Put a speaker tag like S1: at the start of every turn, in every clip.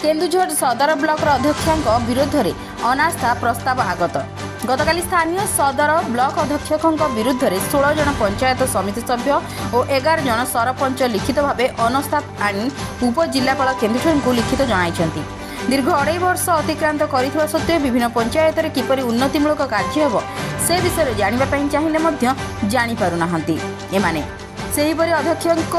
S1: केन्दुझर सदर ब्लॉक अध्यक्षांक विरोध में अनास्था प्रस्ताव आगत। गतकाली स्थानीय सदर ब्लॉक अध्यक्षक विरुद्ध में 16 जन पंचायत समिति सभ्य और 11 जन सरपंच लिखित भाव अनास्था आनी उपजिलापाल केन्दुझर को लिखित जणाइछन्ति। दीर्घ 2.5 वर्ष अतिक्रांत करिଥିବା सत्वे विभिन्न पंचायत रे किपरि उन्नतिमूलक कार्य हेब से विषय जानिबा पई चाहिले मध्य जानि पारु नाहंती। एमाने सेहिपरि अध्यक्षक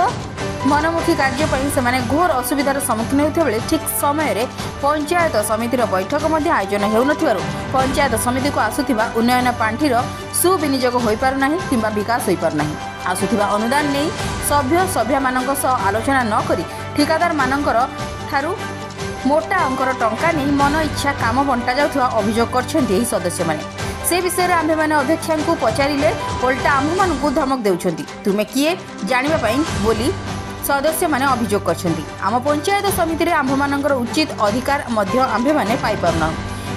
S1: मनमुखी कार्य पई सेमाने घोर असुविधार सम्मुखीन होउथिबा बेले ठीक समय रे पंचायत समितिर बैठक मध्य आयोजन हेउनथिबारु पंचायत समिति को आसुथिबा उन्नयन पांठीर सुविनियोग होई पारु नाही किंबा विकास होई पारु नाही। आसुथिबा अनुदान नै सभ्य मानक सह आलोचना न करी ठिकादार मानकर ठारू मोटा अंकर टंका नहीं मन इच्छा काम बंटा जाउथवा अभियोग करछन्ती एही सदस्य माने। से विषय रे आम्भे माने अध्यक्षांक पचारिले उल्टा आम्भ मानकु धमक देउछन्ती। तुमे किए जानिबा पई बोली सदस्य माने अभियोग करछन्ती। आम पंचायत समिति रे आम्भ मानकर उचित अधिकार मध्य आम्भे माने पाई पारना।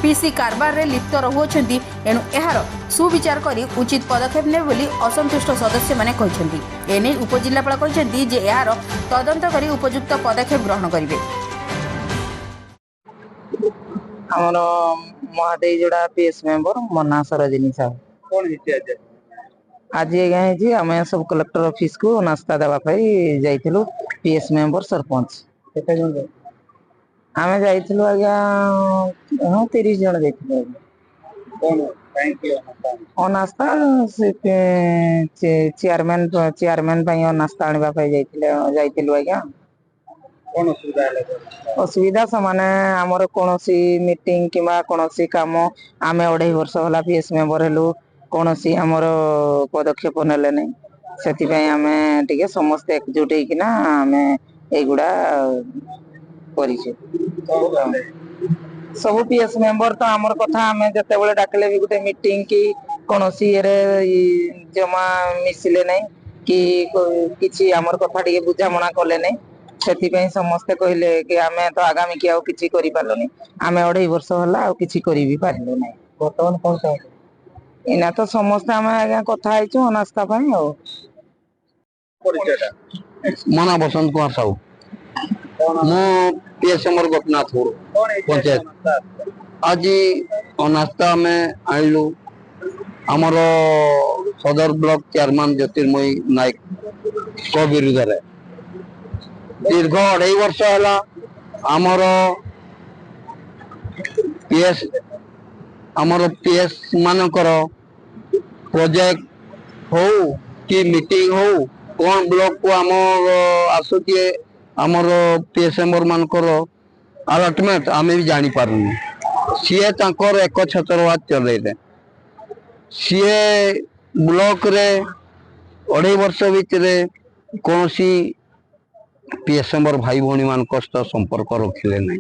S1: पीसी कारबार रे लिप्त रहुछन्ती एनु एहार सुविचार करी उचित पदक्षेप ने बोली असंतुष्ट सदस्य माने कहिसन्ती। एने उपजिल्लापाल कहिसन्ती जे एहार तदंत करी उपयुक्त पदक्षेप ग्रहण करिवे।
S2: आमर महादेव जोड़ा पीएस मेंबर मना सरोजिनी साहब
S3: कौन हिते
S2: आज आम सब कलेक्टर ऑफिस को नास्ता देवाई जाइलु पीएस मेंबर सरपंच आम जाइलु आज्ञा 30 जन जाइलु नास्ता चेयरमैन नास्ता आने जाइलु आज्ञा असुविधा समाने आमर कौन मीटिंग किंबा कौन काम आम 2.5 वर्ष होला पीएस मेंबर हेलु कौन आमर पदक्षेप नेले नहीं से आम टे समस्त एकजुट होना आम एगुड़ा कर सब पीएस मेंबर तो आमर कथा आम जिते डाकिले भी गोटे मीटिंग कि कौन जमा मिसिले नहीं कि किसी आमर कथा टे बुझामणा कले नहीं से समस्ते कहले कि आम तो आगामी की किसी करें आम 2.5 वर्ष होला किसी करी भी पारिलु नहीं बर्तमान कौन इना तो समस्ते आम आज्ञा कथा अनास्था
S3: मना बसंत कुमार साहू पीएसएमर गोपीनाथपुर पंचायत आज अनास्था में आइलु आमर सदर ब्लॉक चेयरमैन ज्योतिर्मयी नायक को विरुद्ध रे दीर्घ 2.5 वर्ष है आमर पीएस मानकर प्रोजेक्ट हो कि मीटिंग हो कौन ब्लॉक को आम आसुचे आमर पीएस मेंबर मानकर अलॉटमेंट आम भी जानी पारुनी सीए तांकर एक छत्रवाद चलेले सीए ब्लॉक रे 2.5 वर्ष भितर कौन पीएस मेंबर भाई भौणी मान संपर्क रखिले नहीं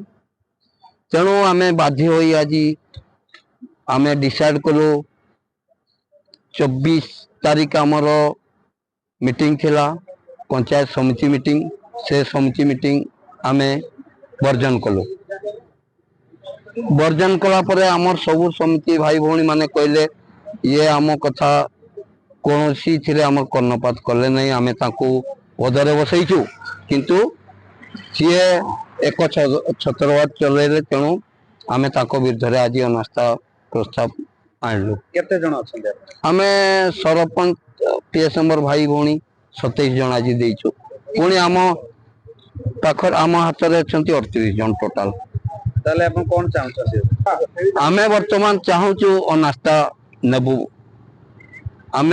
S3: तेणु आम बाध्य होई आज आम डिसाइड कलु 24 तारीख आमर मीटिंग थिला पंचायत समिति मीटिंग से समिति मीटिंग आम वर्जन कलु वर्जन कला परे आमर सबु समिति भाई भौणी माने कहले ये आम कथा कौन सी आम कर्णपात कले नहीं आम ताकू पदरे बसईचु किंतु सी एक छत्रवाद चलेले तेणु आम विरुद्ध आज अनास्था प्रस्ताव आणलु आम सरपंच पीएस मेंबर भाई भौणी 27 जन आज देचु पुणी आम पाखर आम हाथ में अच्छा 38 जन टोटाल आम बर्तमान चाहूँ अनास्था नेबू आम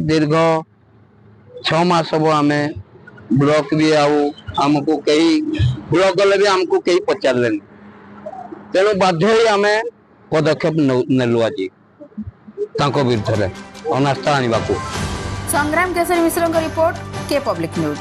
S3: दीर्घ 6 मास हम आम ब्लॉक भी आमको कई ब्लॉक गले भी आमको कई पचारे तेणु बाध्य आम पदक्षेप नेलु आज विरुद्ध अनास्था आने
S1: संग्राम केसरी मिश्र रिपोर्ट के पब्लिक न्यूज।